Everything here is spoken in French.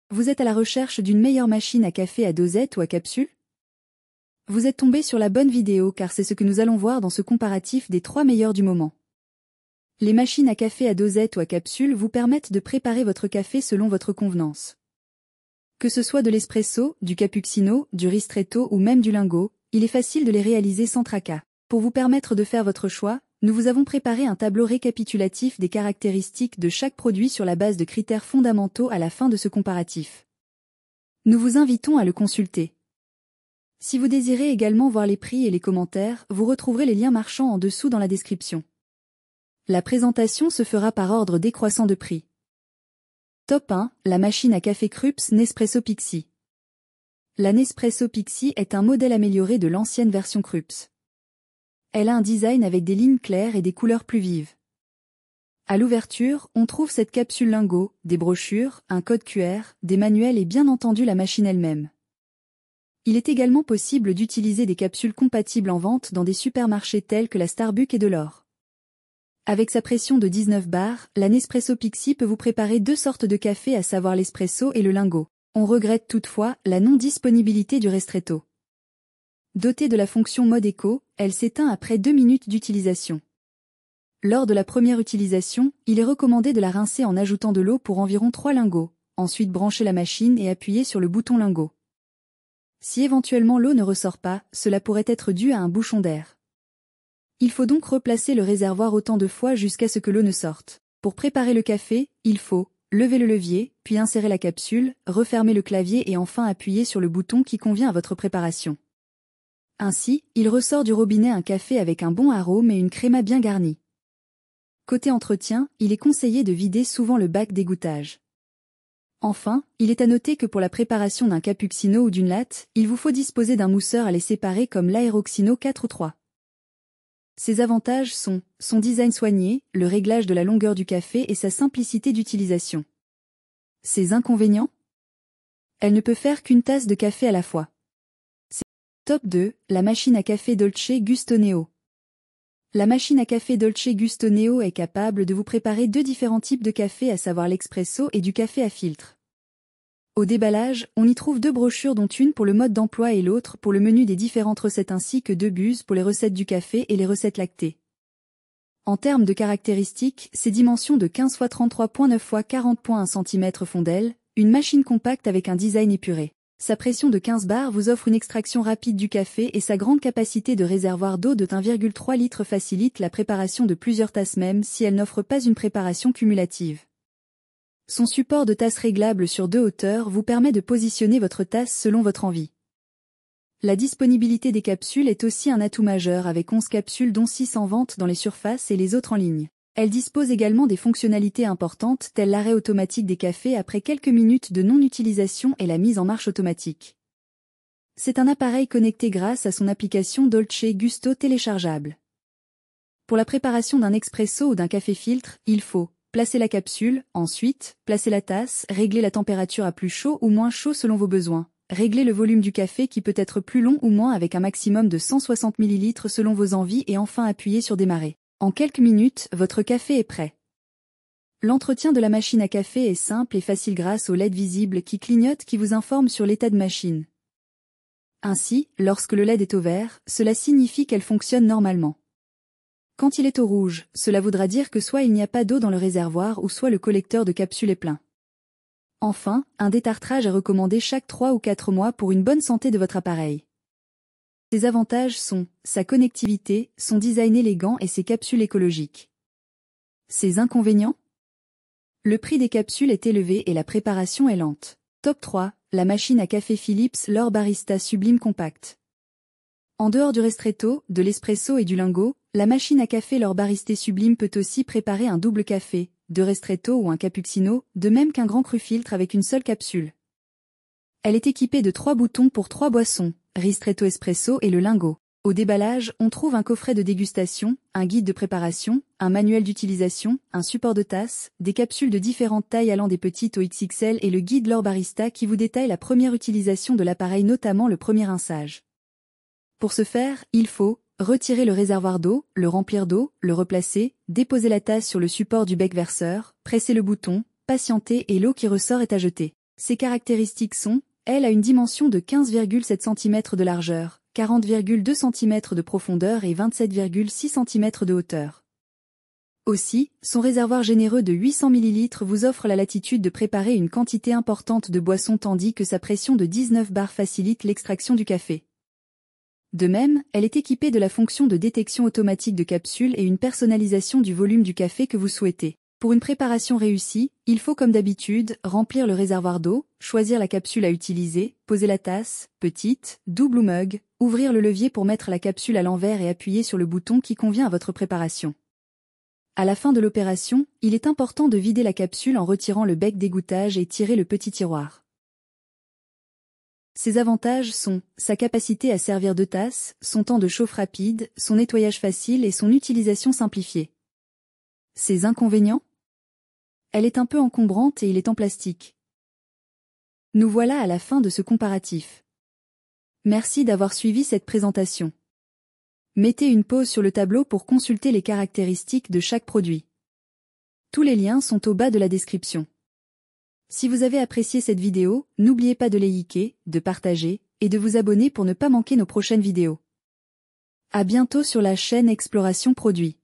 Vous êtes à la recherche d'une meilleure machine à café à dosette ou à capsule? Vous êtes tombé sur la bonne vidéo car c'est ce que nous allons voir dans ce comparatif des 3 meilleurs du moment. Les machines à café à dosette ou à capsule vous permettent de préparer votre café selon votre convenance. Que ce soit de l'espresso, du cappuccino, du ristretto ou même du lingot, il est facile de les réaliser sans tracas. Pour vous permettre de faire votre choix, nous vous avons préparé un tableau récapitulatif des caractéristiques de chaque produit sur la base de critères fondamentaux à la fin de ce comparatif. Nous vous invitons à le consulter. Si vous désirez également voir les prix et les commentaires, vous retrouverez les liens marchands en dessous dans la description. La présentation se fera par ordre décroissant de prix. Top 1, la machine à café Krups Nespresso Pixie. La Nespresso Pixie est un modèle amélioré de l'ancienne version Krups. Elle a un design avec des lignes claires et des couleurs plus vives. À l'ouverture, on trouve cette capsule lingot, des brochures, un code QR, des manuels et bien entendu la machine elle-même. Il est également possible d'utiliser des capsules compatibles en vente dans des supermarchés tels que la Starbucks et Delors. Avec sa pression de 19 bars, la Nespresso Pixie peut vous préparer 2 sortes de café à savoir l'espresso et le lingot. On regrette toutefois la non-disponibilité du ristretto. Dotée de la fonction mode éco, elle s'éteint après 2 minutes d'utilisation. Lors de la première utilisation, il est recommandé de la rincer en ajoutant de l'eau pour environ 3 lingots, ensuite brancher la machine et appuyer sur le bouton lingot. Si éventuellement l'eau ne ressort pas, cela pourrait être dû à un bouchon d'air. Il faut donc replacer le réservoir autant de fois jusqu'à ce que l'eau ne sorte. Pour préparer le café, il faut lever le levier, puis insérer la capsule, refermer le clavier et enfin appuyer sur le bouton qui convient à votre préparation. Ainsi, il ressort du robinet un café avec un bon arôme et une créma bien garnie. Côté entretien, il est conseillé de vider souvent le bac d'égouttage. Enfin, il est à noter que pour la préparation d'un cappuccino ou d'une latte, il vous faut disposer d'un mousseur à les séparer comme l'Aeroxino 4 ou 3. Ses avantages sont son design soigné, le réglage de la longueur du café et sa simplicité d'utilisation. Ses inconvénients? Elle ne peut faire qu'une tasse de café à la fois. Top 2, la machine à café Dolce Gusto Neo. La machine à café Dolce Gusto Neo est capable de vous préparer 2 différents types de café à savoir l'expresso et du café à filtre. Au déballage, on y trouve 2 brochures dont une pour le mode d'emploi et l'autre pour le menu des différentes recettes ainsi que 2 buses pour les recettes du café et les recettes lactées. En termes de caractéristiques, ses dimensions de 15 x 33.9 x 40.1 cm font d'elle une machine compacte avec un design épuré. Sa pression de 15 bars vous offre une extraction rapide du café et sa grande capacité de réservoir d'eau de 1,3 litre facilite la préparation de plusieurs tasses même si elle n'offre pas une préparation cumulative. Son support de tasse réglable sur 2 hauteurs vous permet de positionner votre tasse selon votre envie. La disponibilité des capsules est aussi un atout majeur avec 11 capsules dont 6 en vente dans les surfaces et les autres en ligne. Elle dispose également des fonctionnalités importantes telles l'arrêt automatique des cafés après quelques minutes de non-utilisation et la mise en marche automatique. C'est un appareil connecté grâce à son application Dolce Gusto téléchargeable. Pour la préparation d'un expresso ou d'un café filtre, il faut placer la capsule, ensuite, placer la tasse, régler la température à plus chaud ou moins chaud selon vos besoins, régler le volume du café qui peut être plus long ou moins avec un maximum de 160 ml selon vos envies et enfin appuyer sur démarrer. En quelques minutes, votre café est prêt. L'entretien de la machine à café est simple et facile grâce aux LED visibles qui clignotent qui vous informent sur l'état de machine. Ainsi, lorsque le LED est au vert, cela signifie qu'elle fonctionne normalement. Quand il est au rouge, cela voudra dire que soit il n'y a pas d'eau dans le réservoir ou soit le collecteur de capsules est plein. Enfin, un détartrage est recommandé chaque 3 ou 4 mois pour une bonne santé de votre appareil. Ses avantages sont sa connectivité, son design élégant et ses capsules écologiques. Ses inconvénients? Le prix des capsules est élevé et la préparation est lente. Top 3, la machine à café Philips L'Or Barista Sublime Compact. En dehors du ristretto, de l'espresso et du lingot, la machine à café L'Or Barista Sublime peut aussi préparer un double café, de ristretto ou un cappuccino, de même qu'un grand cru filtre avec une seule capsule. Elle est équipée de 3 boutons pour 3 boissons, ristretto espresso et le lingot. Au déballage, on trouve un coffret de dégustation, un guide de préparation, un manuel d'utilisation, un support de tasse, des capsules de différentes tailles allant des petites au XXL et le guide L'Or Barista qui vous détaille la première utilisation de l'appareil notamment le premier rinçage. Pour ce faire, il faut retirer le réservoir d'eau, le remplir d'eau, le replacer, déposer la tasse sur le support du bec verseur, presser le bouton, patienter et l'eau qui ressort est à jeter. Ses caractéristiques sont, elle a une dimension de 15,7 cm de largeur, 40,2 cm de profondeur et 27,6 cm de hauteur. Aussi, son réservoir généreux de 800 ml vous offre la latitude de préparer une quantité importante de boissons tandis que sa pression de 19 bars facilite l'extraction du café. De même, elle est équipée de la fonction de détection automatique de capsules et une personnalisation du volume du café que vous souhaitez. Pour une préparation réussie, il faut comme d'habitude remplir le réservoir d'eau, choisir la capsule à utiliser, poser la tasse, petite, double ou mug, ouvrir le levier pour mettre la capsule à l'envers et appuyer sur le bouton qui convient à votre préparation. À la fin de l'opération, il est important de vider la capsule en retirant le bec d'égouttage et tirer le petit tiroir. Ses avantages sont sa capacité à servir de tasse, son temps de chauffe rapide, son nettoyage facile et son utilisation simplifiée. Ses inconvénients? Elle est un peu encombrante et il est en plastique. Nous voilà à la fin de ce comparatif. Merci d'avoir suivi cette présentation. Mettez une pause sur le tableau pour consulter les caractéristiques de chaque produit. Tous les liens sont au bas de la description. Si vous avez apprécié cette vidéo, n'oubliez pas de liker, de partager, et de vous abonner pour ne pas manquer nos prochaines vidéos. À bientôt sur la chaîne Exploration Produits.